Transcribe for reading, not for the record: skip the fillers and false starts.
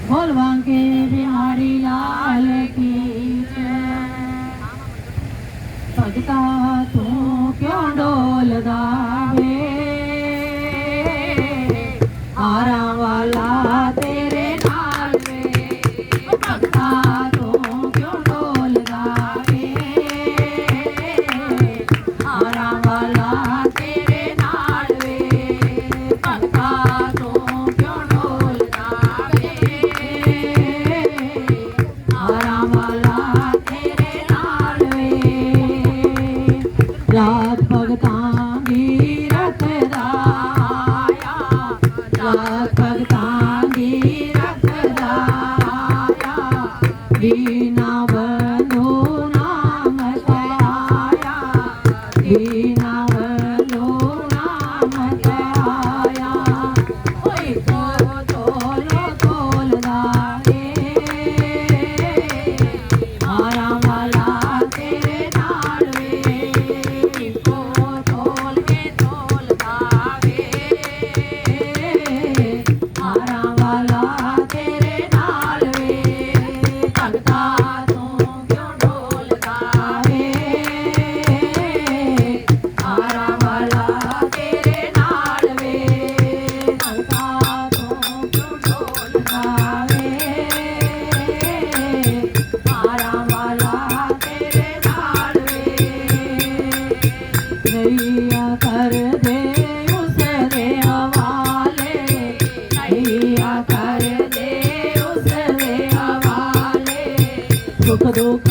बोलवा के बिहारी लाल की जय। भगता तू क्यों डोलदा वे, आरा वाला तेरे नाल वे। भगता तू क्यों डोलदा वे, आरा वाला तेरे नाल वे। भगता तू क्यों डोलदा वे, आरा वाला तेरे नाल वे। रात भगतां दी रखदा आया, रात भगतां दी रखदा आया। दीना बंधु नाम ते आया, दीना बंधु नाम ते आया। ओए तो तोलो तोलदा रे, आरा वाला तेरे नाल वे। को तोल के तोलदा वे, आरा वाला तेरे नाल वे। भगता तू क्यों डोलदा वे, आरा वाला तेरे नाल वे। भगता तू क्यों डोलदा वे, आरा वाला तेरे नाल वे। नैया कर दे उस दे हवाले, नैया कर दे उस दे हवाले। सुख दुख